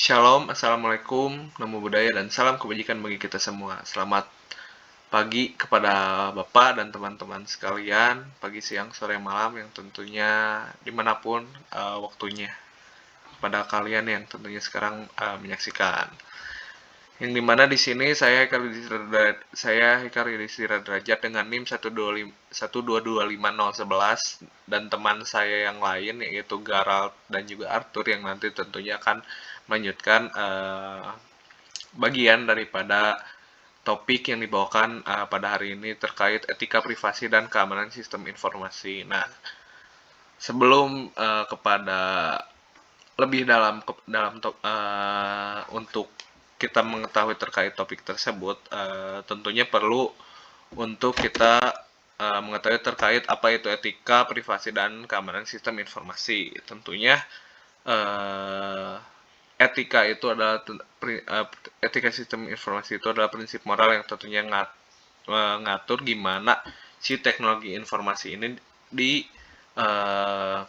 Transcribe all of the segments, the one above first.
Shalom, Assalamualaikum, Namo Buddhaya, dan salam kebajikan bagi kita semua. Selamat pagi kepada Bapak dan teman-teman sekalian, pagi, siang, sore, malam, yang tentunya dimanapun waktunya. Pada kalian yang tentunya sekarang menyaksikan. Yang dimana di sini saya Hikar Yudhistira Derajat dengan NIM 1225011 dan teman saya yang lain yaitu Garalt dan juga Arthur yang nanti tentunya akan melanjutkan bagian daripada topik yang dibawakan pada hari ini terkait etika privasi dan keamanan sistem informasi. Nah, sebelum kepada lebih dalam untuk kita mengetahui terkait topik tersebut, tentunya perlu untuk kita mengetahui terkait apa itu etika privasi dan keamanan sistem informasi. Tentunya etika itu adalah etika sistem informasi itu adalah prinsip moral yang tentunya mengatur gimana si teknologi informasi ini uh,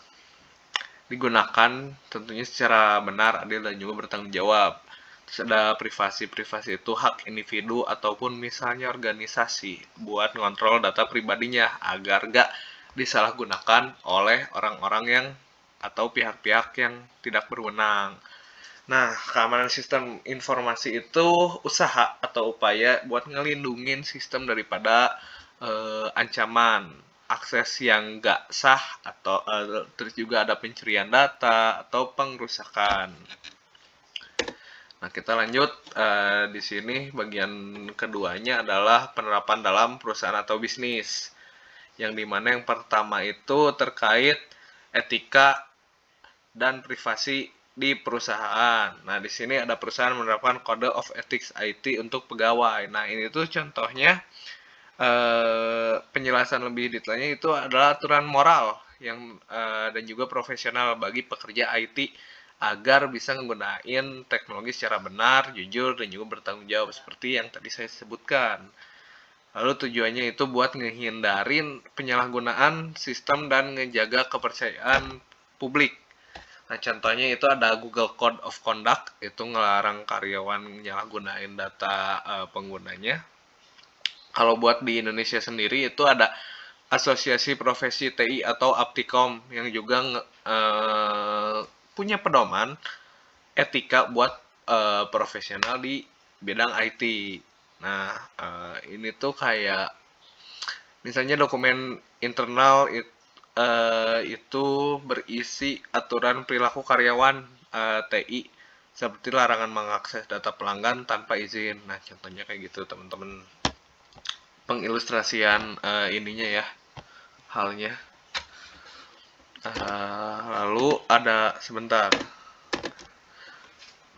digunakan tentunya secara benar, adil, dan juga bertanggung jawab. Terus ada privasi. Privasi itu hak individu ataupun misalnya organisasi buat ngontrol data pribadinya agar gak disalahgunakan oleh orang-orang yang atau pihak-pihak yang tidak berwenang. Nah, keamanan sistem informasi itu usaha atau upaya buat ngelindungin sistem daripada ancaman akses yang nggak sah atau terus juga ada pencurian data atau pengrusakan. Nah, kita lanjut di sini bagian keduanya adalah penerapan dalam perusahaan atau bisnis. Yang dimana yang pertama itu terkait etika dan privasi di perusahaan. Nah, di sini ada perusahaan menerapkan Code of Ethics IT untuk pegawai. Nah, ini tuh contohnya penjelasan lebih detailnya itu adalah aturan moral yang dan juga profesional bagi pekerja IT agar bisa menggunakan teknologi secara benar, jujur, dan juga bertanggung jawab seperti yang tadi saya sebutkan. Lalu tujuannya itu buat ngehindarin penyalahgunaan sistem dan ngejaga kepercayaan publik. Nah, contohnya itu ada Google Code of Conduct, itu ngelarang karyawan menyalahgunain data penggunanya. Kalau buat di Indonesia sendiri itu ada Asosiasi Profesi TI atau Aptikom yang juga punya pedoman etika buat profesional di bidang IT. Nah, ini tuh kayak misalnya dokumen internal itu berisi aturan perilaku karyawan TI seperti larangan mengakses data pelanggan tanpa izin. Nah, contohnya kayak gitu, teman-teman. Pengilustrasian ininya ya, halnya. Lalu ada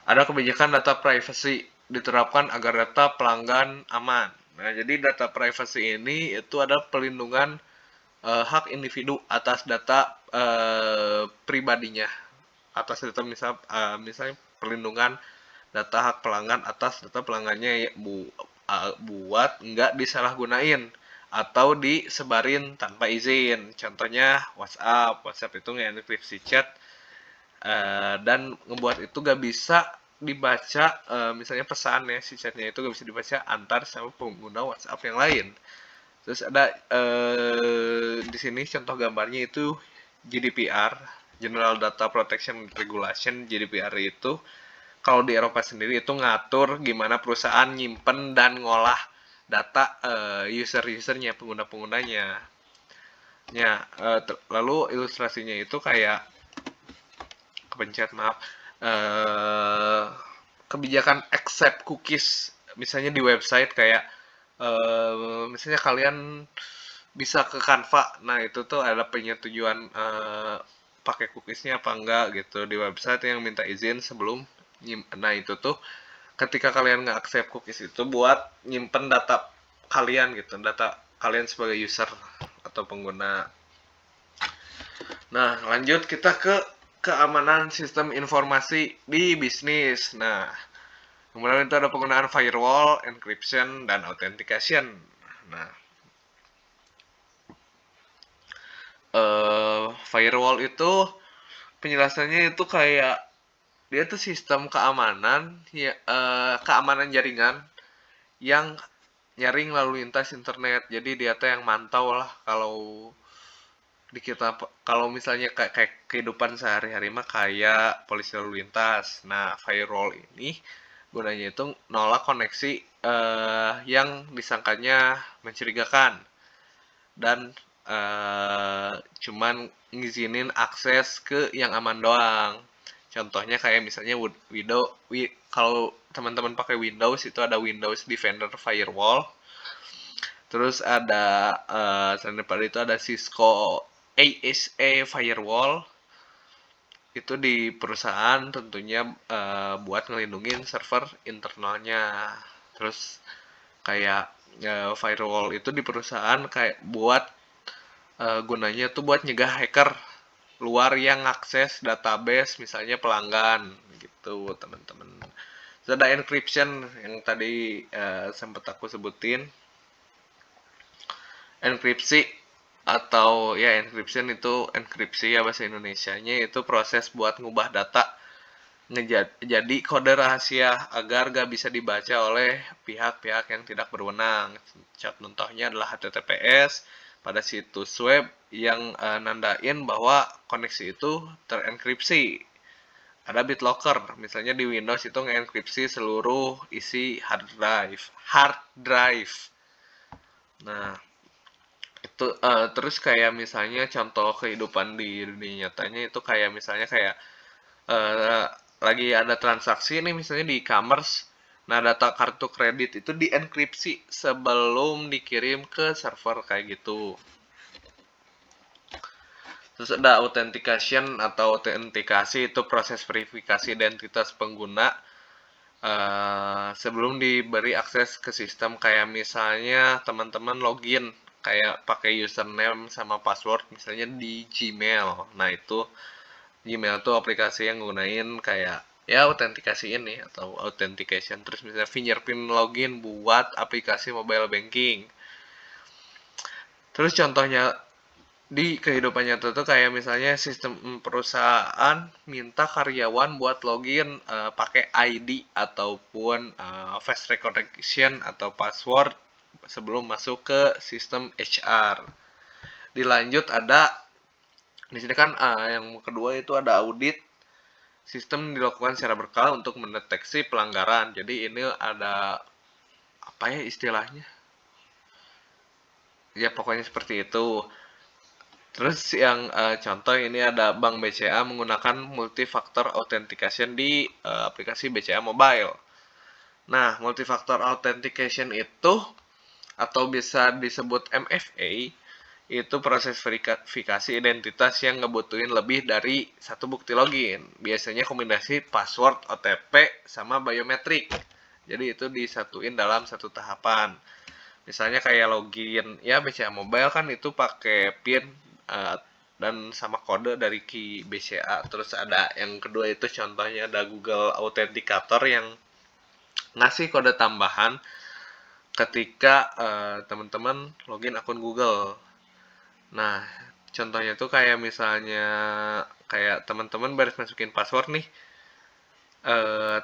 kebijakan data privacy diterapkan agar data pelanggan aman. Nah, jadi data privacy ini itu ada pelindungan hak individu atas data pribadinya, atas data misalnya perlindungan data hak pelanggan atas data pelanggannya ya, buat nggak disalahgunain atau disebarin tanpa izin. Contohnya WhatsApp itu nge-enkripsi chat dan ngebuat itu gak bisa dibaca, misalnya pesan ya, si chatnya itu gak bisa dibaca antar sama pengguna WhatsApp yang lain. Terus ada di sini contoh gambarnya itu GDPR, General Data Protection Regulation. GDPR itu kalau di Eropa sendiri itu ngatur gimana perusahaan nyimpen dan ngolah data user-usernya, pengguna-penggunanya. Ya, lalu ilustrasinya itu kayak kepencet maaf, kebijakan accept cookies misalnya di website kayak misalnya kalian bisa ke Canva. Nah, itu tuh ada penyetujuan pakai cookiesnya apa enggak gitu di website yang minta izin sebelum nah, itu tuh ketika kalian nggak accept cookies itu buat nyimpen data kalian gitu, data kalian sebagai user atau pengguna. Nah, lanjut kita ke keamanan sistem informasi di bisnis. Nah, kemudian itu ada penggunaan firewall, encryption, dan authentication. Nah, firewall itu penjelasannya itu kayak dia tuh sistem keamanan ya, keamanan jaringan yang nyaring lalu lintas internet. Jadi dia tuh yang mantau lah kalau di kita, kalau misalnya kayak kehidupan sehari-hari mah kayak polisi lalu lintas. Nah, firewall ini gunanya itu nolak koneksi yang disangkanya mencurigakan dan cuman ngizinin akses ke yang aman doang. Contohnya kayak misalnya kalau teman-teman pakai Windows itu ada Windows Defender Firewall. Terus ada selain daripada itu ada Cisco ASA Firewall. Itu di perusahaan tentunya buat ngelindungin server internalnya. Terus kayak firewall itu di perusahaan kayak buat gunanya tuh buat nyegah hacker luar yang akses database misalnya pelanggan gitu teman-teman. Terus ada encryption yang tadi sempat aku sebutin. Enkripsi atau ya encryption itu enkripsi ya bahasa Indonesianya itu proses buat ngubah data jadi kode rahasia agar gak bisa dibaca oleh pihak-pihak yang tidak berwenang. Contohnya adalah HTTPS pada situs web yang nandain bahwa koneksi itu terenkripsi. Ada BitLocker, misalnya di Windows itu nge-enkripsi seluruh isi hard drive. Nah, itu terus kayak misalnya contoh kehidupan di dunia nyatanya itu kayak misalnya kayak eh, lagi ada transaksi nih misalnya di e-commerce. Nah, data kartu kredit itu dienkripsi sebelum dikirim ke server kayak gitu. Terus ada authentication atau autentikasi itu proses verifikasi identitas pengguna sebelum diberi akses ke sistem kayak misalnya teman-teman login kayak pakai username sama password misalnya di Gmail. Nah, itu Gmail tuh aplikasi yang gunain kayak ya autentikasi ini atau authentication. Terus misalnya fingerprint login buat aplikasi mobile banking. Terus contohnya di kehidupan nyata tuh kayak misalnya sistem perusahaan minta karyawan buat login pakai ID ataupun face recognition atau password sebelum masuk ke sistem HR. Dilanjut ada di sini kan yang kedua itu ada audit. Sistem dilakukan secara berkala untuk mendeteksi pelanggaran. Jadi ini ada apa ya istilahnya? Ya pokoknya seperti itu. Terus yang contoh ini ada Bank BCA menggunakan multifaktor authentication di aplikasi BCA Mobile. Nah, multifaktor authentication itu atau bisa disebut MFA itu proses verifikasi identitas yang ngebutuhin lebih dari satu bukti login. Biasanya kombinasi password, OTP, sama biometrik. Jadi itu disatuin dalam satu tahapan. Misalnya kayak login ya BCA Mobile kan itu pakai PIN uh, dan sama kode dari BCA. Terus ada yang kedua itu contohnya ada Google Authenticator yang ngasih kode tambahan ketika teman-teman login akun Google. Nah, contohnya tuh kayak misalnya kayak teman-teman baru masukin password nih,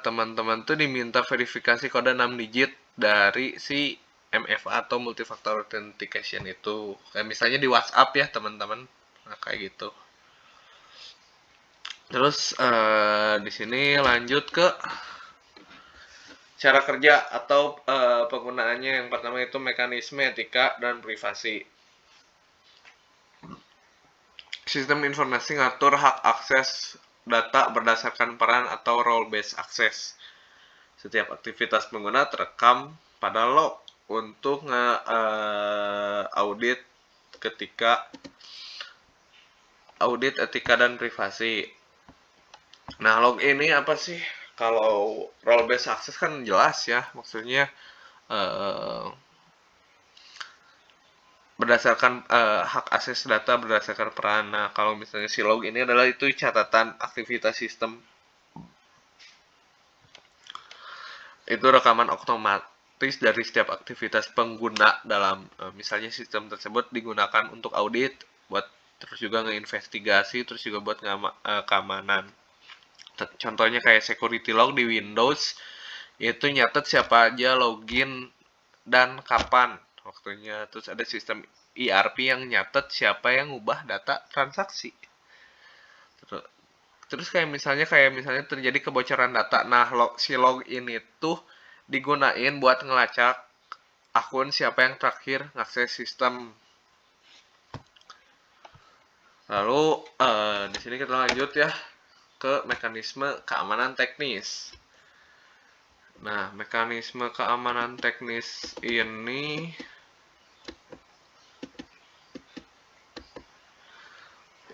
teman-teman tuh diminta verifikasi kode 6 digit dari si MFA atau multifactor authentication itu. Kayak misalnya di WhatsApp ya, teman-teman. Nah, kayak gitu. Terus di sini lanjut ke cara kerja atau penggunaannya. Yang pertama itu mekanisme etika dan privasi. Sistem informasi ngatur hak akses data berdasarkan peran atau role-based access. Setiap aktivitas pengguna terekam pada log untuk nge-audit ketika audit etika dan privasi. Nah, log ini apa sih? Kalau role-based access kan jelas ya, maksudnya eh, berdasarkan hak akses data berdasarkan peran. Nah, kalau misalnya si log ini adalah itu catatan aktivitas sistem. Itu rekaman otomatis dari setiap aktivitas pengguna dalam misalnya sistem tersebut digunakan untuk audit, buat terus juga ngeinvestigasi, terus juga buat keamanan. Contohnya kayak security log di Windows, itu nyatet siapa aja login dan kapan waktunya. Terus ada sistem ERP yang nyatet siapa yang ubah data transaksi. Terus kayak misalnya terjadi kebocoran data. Nah, si login itu digunain buat ngelacak akun siapa yang terakhir ngakses sistem. Lalu di sini kita lanjut ya ke mekanisme keamanan teknis. Nah, mekanisme keamanan teknis ini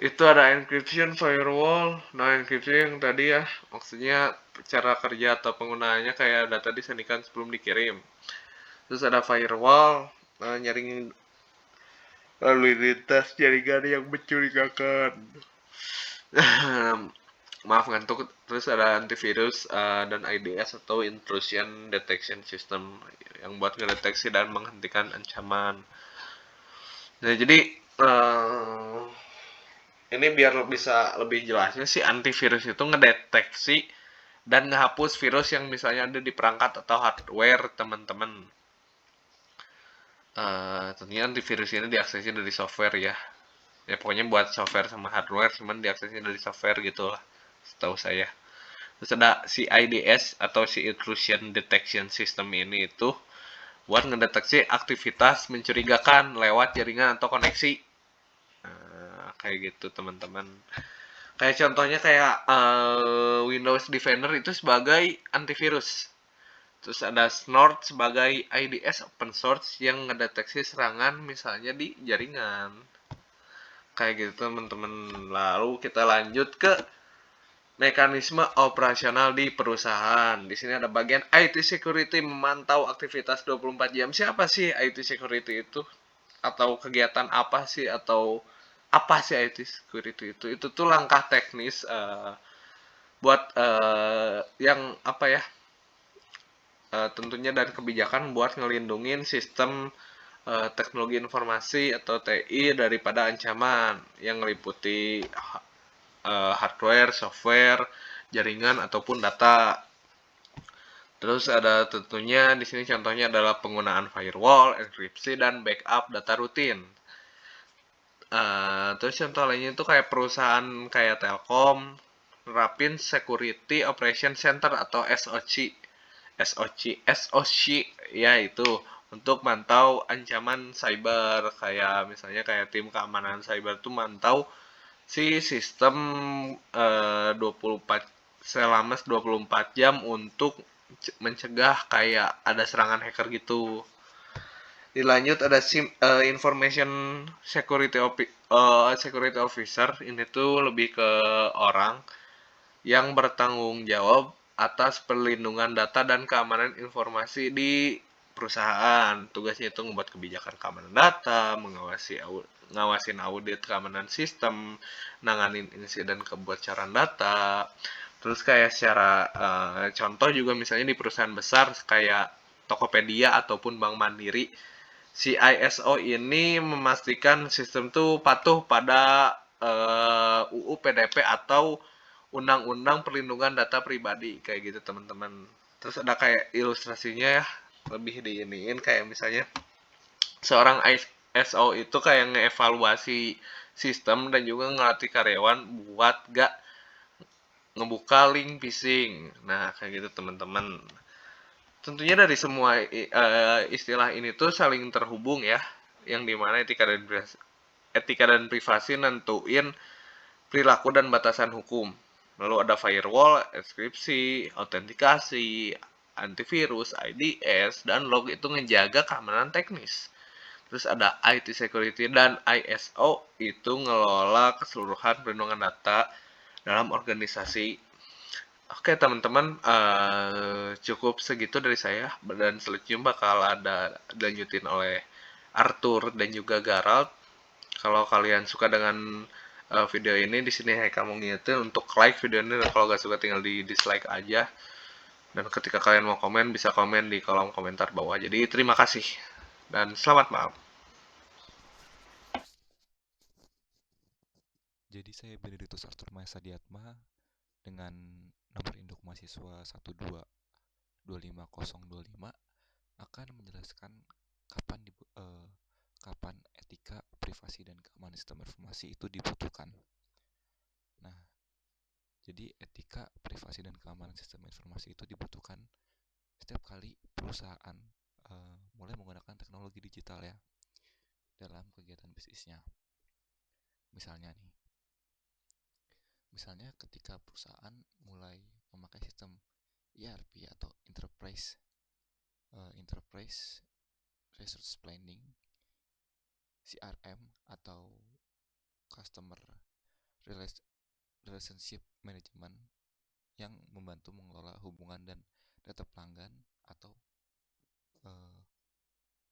itu ada encryption, firewall. Nah, encryption yang tadi ya, maksudnya cara kerja atau penggunaannya kayak data disandikan sebelum dikirim. Terus ada firewall, nyaring lalu lintas jaringan yang mencurigakan. Maaf ngantuk. Terus ada antivirus dan IDS atau intrusion detection system yang buat ngedeteksi dan menghentikan ancaman. Nah, jadi ini biar bisa lebih jelasnya sih, antivirus itu ngedeteksi dan ngehapus virus yang misalnya ada di perangkat atau hardware teman-teman. Tentunya antivirus ini diaksesnya dari software ya. Ya pokoknya buat software sama hardware, cuman diaksesnya dari software gitu lah, setahu saya. Terus ada si IDS atau si intrusion detection system ini itu buat ngedeteksi aktivitas mencurigakan lewat jaringan atau koneksi. Kayak gitu teman-teman. Kayak contohnya kayak Windows Defender itu sebagai antivirus. Terus ada Snort sebagai IDS open source yang ngedeteksi serangan misalnya di jaringan. Kayak gitu teman-teman. Lalu kita lanjut ke mekanisme operasional di perusahaan. Di sini ada bagian IT security memantau aktivitas 24 jam. Siapa sih IT security itu? Atau kegiatan apa sih? Atau apa sih IT security itu? Itu tuh langkah teknis buat yang apa ya? Tentunya dan kebijakan buat ngelindungin sistem teknologi informasi atau TI daripada ancaman yang meliputi hardware, software, jaringan ataupun data. Terus ada tentunya di sini contohnya adalah penggunaan firewall, enkripsi dan backup data rutin. Terus contoh lainnya itu kayak perusahaan kayak Telkom nerapin Security Operation Center atau SOC. SOC ya itu untuk mantau ancaman cyber, kayak misalnya kayak tim keamanan cyber tuh mantau si sistem 24 selama 24 jam untuk mencegah kayak ada serangan hacker gitu. Dilanjut ada information security officer. Ini tuh lebih ke orang yang bertanggung jawab atas perlindungan data dan keamanan informasi di perusahaan. Tugasnya itu membuat kebijakan keamanan data, ngawasin audit keamanan sistem, nanganin insiden kebocoran data. Terus kayak secara contoh juga misalnya di perusahaan besar kayak Tokopedia ataupun Bank Mandiri, si ISO ini memastikan sistem tuh patuh pada UU PDP atau Undang-Undang Perlindungan Data Pribadi kayak gitu teman-teman. Terus ada kayak ilustrasinya ya, lebih diiniin kayak misalnya seorang ISO itu kayak ngeevaluasi sistem dan juga ngelatih karyawan buat gak ngebuka link phishing. Nah, kayak gitu teman-teman. Tentunya dari semua istilah ini tuh saling terhubung ya, yang dimana etika dan privasi nentuin perilaku dan batasan hukum. Lalu ada firewall, enkripsi, autentikasi, antivirus, IDS, dan log itu ngejaga keamanan teknis. Terus ada IT security dan ISO itu ngelola keseluruhan perlindungan data dalam organisasi. Oke teman-teman, cukup segitu dari saya, dan selanjutnya bakal ada dilanjutin oleh Arthur dan juga Gerald. Kalau kalian suka dengan video ini, di sini kamu ngingetin untuk like video ini, dan kalau gak suka tinggal di dislike aja. Dan ketika kalian mau komen, bisa komen di kolom komentar bawah. Jadi terima kasih dan selamat malam. Jadi saya Benediktus Arthur Mahesa Diatma, dengan nomor induk mahasiswa 1225025 akan menjelaskan kapan etika, privasi, dan keamanan sistem informasi itu dibutuhkan. Nah, jadi etika, privasi, dan keamanan sistem informasi itu dibutuhkan setiap kali perusahaan mulai menggunakan teknologi digital ya dalam kegiatan bisnisnya. Misalnya ketika perusahaan mulai memakai sistem ERP atau Enterprise Resource Planning, CRM, atau Customer Relationship Management yang membantu mengelola hubungan dan data pelanggan atau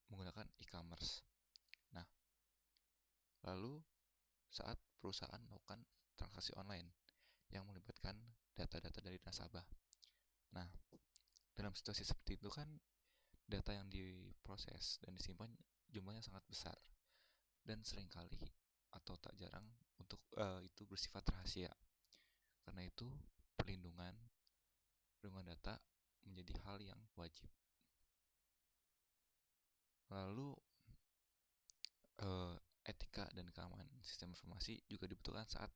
menggunakan e-commerce. Nah, lalu saat perusahaan melakukan transaksi online yang melibatkan data-data dari nasabah. Nah, dalam situasi seperti itu kan data yang diproses dan disimpan jumlahnya sangat besar dan seringkali atau tak jarang itu bersifat rahasia. Karena itu perlindungan data menjadi hal yang wajib. Lalu etika dan keamanan sistem informasi juga dibutuhkan saat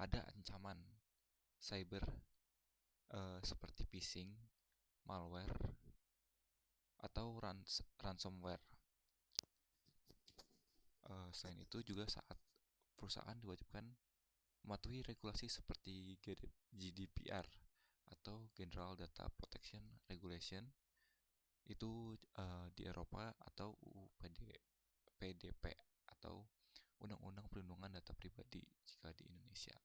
ada ancaman cyber seperti phishing, malware, atau ransomware. Selain itu juga saat perusahaan diwajibkan mematuhi regulasi seperti GDPR atau General Data Protection Regulation itu di Eropa atau UU PDP atau Undang-Undang Perlindungan Data Pribadi jika di Indonesia.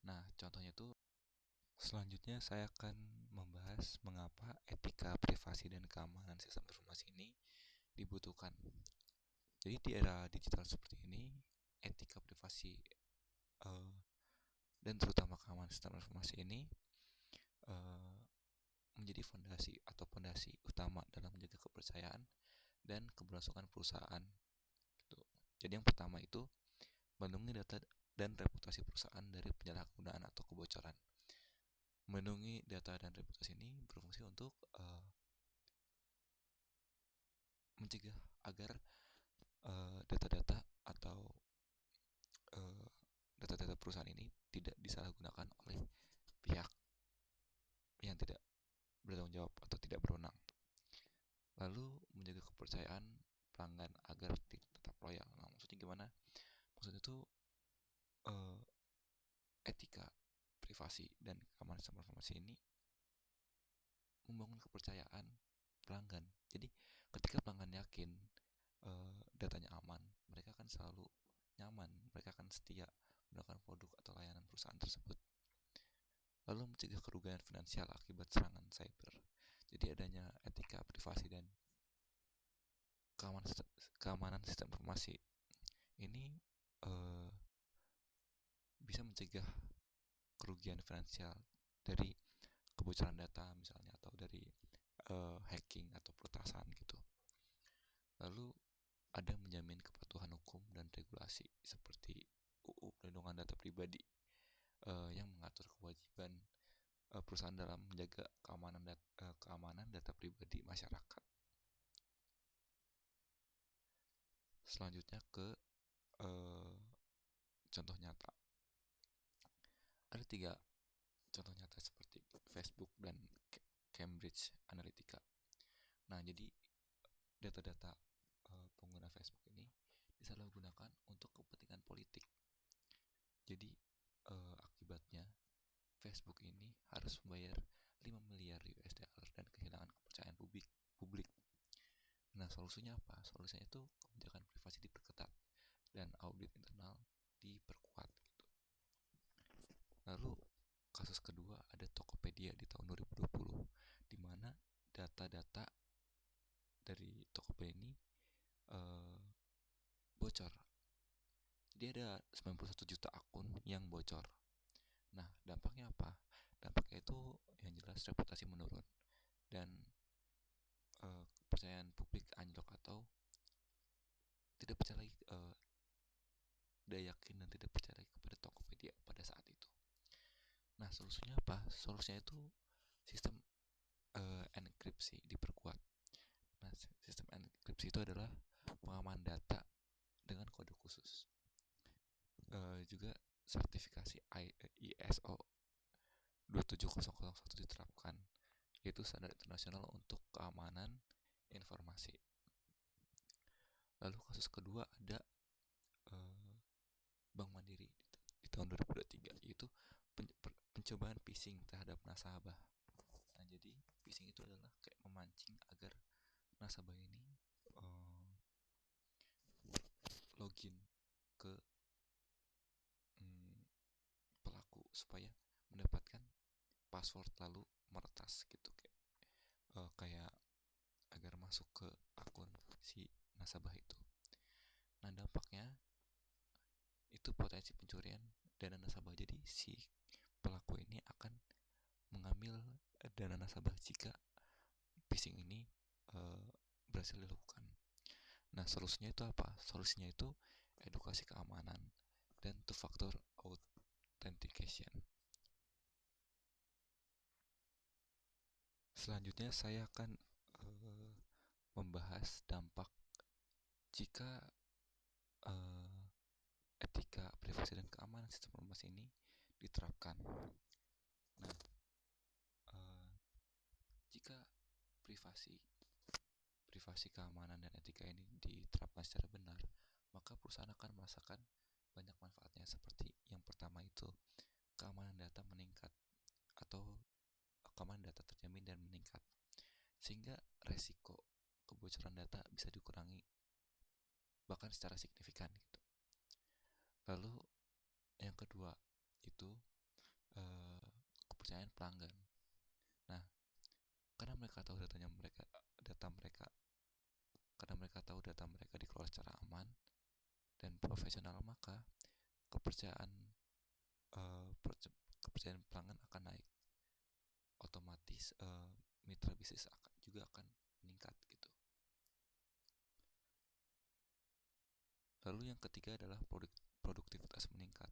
Nah, contohnya itu selanjutnya saya akan membahas mengapa etika, privasi, dan keamanan sistem informasi ini dibutuhkan. Jadi di era digital seperti ini, etika, privasi, dan terutama keamanan sistem informasi ini menjadi fondasi utama dalam menjaga kepercayaan dan keberlangsungan perusahaan. Gitu. Jadi yang pertama itu melindungi data dan reputasi perusahaan dari penyalahgunaan atau kebocoran. Melindungi data dan reputasi ini berfungsi untuk mencegah agar data-data atau data-data perusahaan ini tidak disalahgunakan oleh pihak yang tidak bertanggung jawab atau tidak berwenang. Lalu menjaga kepercayaan pelanggan agar tetap loyal. Nah, maksudnya gimana? Maksudnya itu etika, privasi, dan keamanan sistem informasi ini membangun kepercayaan pelanggan. Jadi ketika pelanggan yakin datanya aman, mereka akan selalu nyaman, mereka akan setia menggunakan produk atau layanan perusahaan tersebut. Lalu mencegah kerugian finansial akibat serangan cyber. Jadi adanya etika, privasi, dan keamanan sistem informasi ini bisa mencegah kerugian finansial dari kebocoran data misalnya atau dari hacking atau peretasan gitu. Lalu ada menjamin kepatuhan hukum dan regulasi seperti UU Perlindungan Data Pribadi yang mengatur kewajiban perusahaan dalam menjaga keamanan data pribadi masyarakat. Selanjutnya ke contoh nyata. Ada 3 contoh nyata seperti Facebook dan Cambridge Analytica. Nah, jadi data-data pengguna Facebook ini disalahgunakan untuk kepentingan politik. Jadi akibatnya Facebook ini harus membayar 5 miliar US dollar dan kehilangan kepercayaan publik. Nah, solusinya apa? Solusinya itu kebijakan privasi diperketat dan audit internal diperkuat gitu. Lalu kasus kedua ada Tokopedia di tahun 2020 di mana data-data dari Tokopedia ini bocor. Jadi ada 91 juta akun yang bocor. Nah, dampaknya apa? Dampaknya itu yang jelas reputasi menurun dan kepercayaan publik anjlok atau tidak percaya lagi tidak yakin dan tidak percaya lagi kepada Tokopedia pada saat itu. Nah, Nah, solusinya apa? Solusinya itu sistem enkripsi diperkuat. Nah, sistem enkripsi itu adalah pengaman data dengan kode khusus. Juga sertifikasi ISO 27001 diterapkan, yaitu standar internasional untuk keamanan informasi. Lalu kasus kedua ada Bank Mandiri di tahun 2023, yaitu pencobaan phishing terhadap nasabah. Nah, jadi phishing itu adalah kayak memancing agar nasabah ini login ke pelaku supaya mendapatkan password lalu meretas gitu, kayak agar masuk ke akun si nasabah itu. Nah, dampaknya itu potensi pencurian dana nasabah. Jadi si pelaku ini akan mengambil dana nasabah jika phishing ini berhasil dilakukan. Nah, solusinya itu apa? Solusinya itu edukasi keamanan dan two-factor authentication. Selanjutnya saya akan membahas dampak jika etika privasi dan keamanan sistem informasi ini diterapkan. Nah, jika privasi, keamanan, dan etika ini diterapkan secara benar, maka perusahaan akan merasakan banyak manfaatnya, seperti yang pertama itu keamanan data meningkat atau keamanan data terjamin dan meningkat, sehingga resiko kebocoran data bisa dikurangi bahkan secara signifikan gitu. Lalu yang kedua itu kepercayaan pelanggan. Nah, karena mereka tahu data mereka dikelola secara aman dan profesional, maka kepercayaan pelanggan akan naik. Otomatis mitra bisnis juga akan meningkat gitu. Lalu yang ketiga adalah produktivitas meningkat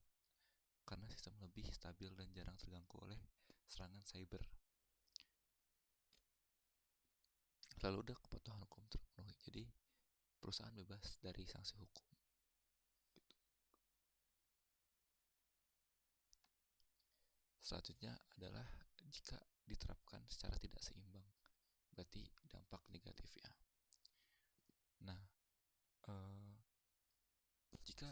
karena sistem lebih stabil dan jarang terganggu oleh serangan cyber. Lalu ada kepatuhan hukum terpenuhi, jadi perusahaan bebas dari sanksi hukum gitu. Selanjutnya adalah jika diterapkan secara tidak seimbang, berarti dampak negatifnya. Nah, jika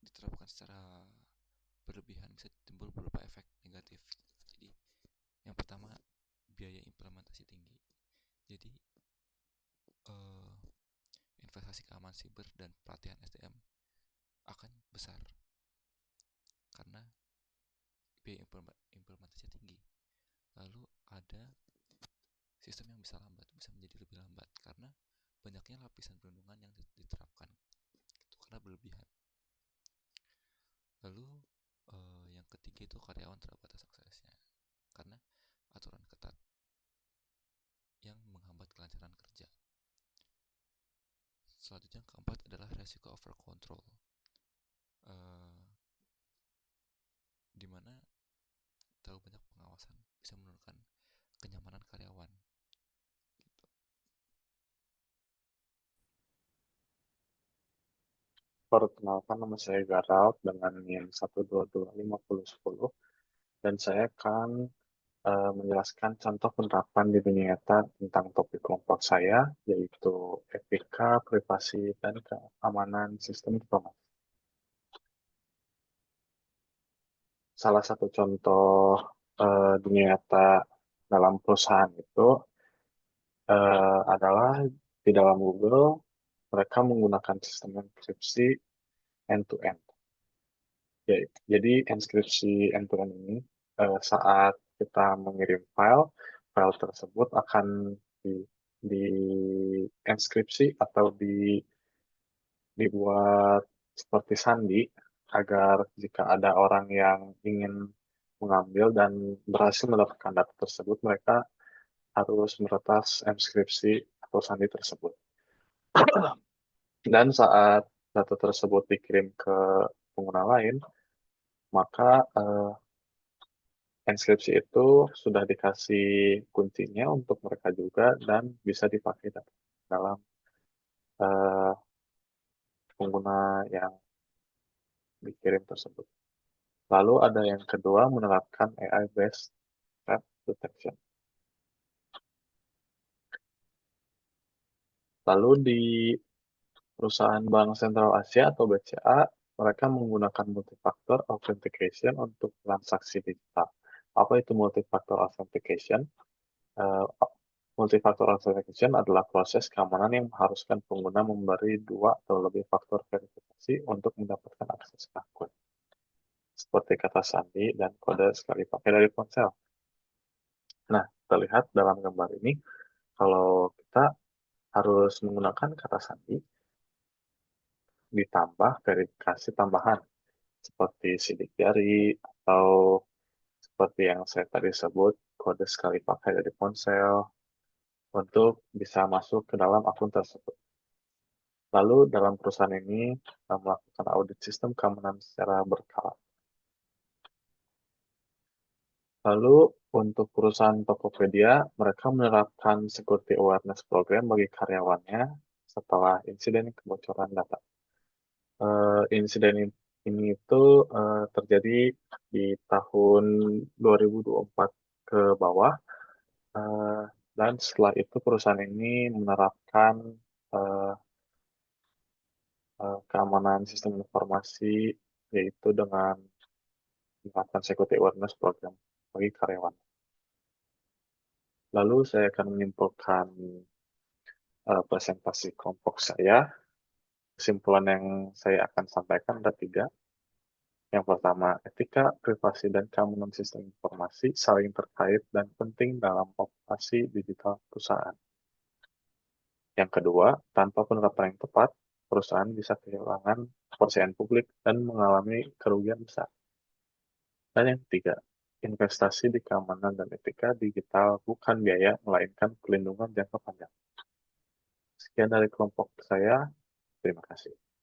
diterapkan secara berlebihan bisa timbul beberapa efek negatif. Jadi yang pertama, biaya implementasi tinggi. Jadi investasi keamanan siber dan pelatihan SDM akan besar karena biaya implementasi tinggi. Lalu ada sistem yang bisa menjadi lebih lambat karena banyaknya lapisan perlindungan yang diterapkan itu karena berlebihan. Lalu yang ketiga itu karyawan terbatas aksesnya karena aturan ketat yang menghambat kelancaran kerja. Selanjutnya yang keempat adalah resiko over control, di mana terlalu banyak pengawasan bisa menurunkan kenyamanan karyawan. Gitu. Perkenalkan, nama saya Garalt dengan NIM 1225010 dan saya akan menjelaskan contoh penerapan di dunia nyata tentang topik kelompok saya, yaitu etika, privasi, dan keamanan sistem informasi. Salah satu contoh dunia nyata dalam perusahaan itu adalah di dalam Google, mereka menggunakan sistem enkripsi end-to-end. Jadi enkripsi end-to-end ini saat kita mengirim file tersebut akan di enkripsi atau dibuat seperti sandi agar jika ada orang yang ingin mengambil dan berhasil mendapatkan data tersebut, mereka harus meretas enkripsi atau sandi tersebut. Dan saat data tersebut dikirim ke pengguna lain, maka enskripsi itu sudah dikasih kuncinya untuk mereka juga dan bisa dipakai dalam eh, pengguna yang dikirim tersebut. Lalu ada yang kedua, menerapkan AI-based threat detection. Lalu di perusahaan Bank Sentral Asia atau BCA, mereka menggunakan multifactor authentication untuk transaksi digital. Apa itu multifactor authentication? Uh, Multifactor authentication adalah proses keamanan yang mengharuskan pengguna memberi 2 atau lebih faktor verifikasi untuk mendapatkan akses ke akun, seperti kata sandi dan kode sekali pakai dari ponsel. Nah, kita lihat dalam gambar ini, kalau kita harus menggunakan kata sandi, ditambah verifikasi tambahan, seperti sidik jari, atau seperti yang saya tadi sebut, kode sekali pakai dari ponsel, untuk bisa masuk ke dalam akun tersebut. Lalu dalam perusahaan ini melakukan audit sistem keamanan secara berkala. Lalu untuk perusahaan Tokopedia, mereka menerapkan security awareness program bagi karyawannya setelah insiden kebocoran data. Insiden ini itu terjadi di tahun 2024 ke bawah, dan setelah itu perusahaan ini menerapkan uh, keamanan sistem informasi, yaitu dengan menerapkan security awareness program bagi karyawan. Lalu saya akan menyimpulkan presentasi kelompok saya. Kesimpulan yang saya akan sampaikan ada 3. Yang pertama, etika, privasi, dan keamanan sistem informasi saling terkait dan penting dalam operasi digital perusahaan. Yang kedua, tanpa penerapan yang tepat, perusahaan bisa kehilangan kepercayaan publik dan mengalami kerugian besar. Dan yang ketiga, investasi di keamanan dan etika digital bukan biaya, melainkan pelindungan jangka panjang. Sekian dari kelompok saya. Terima kasih.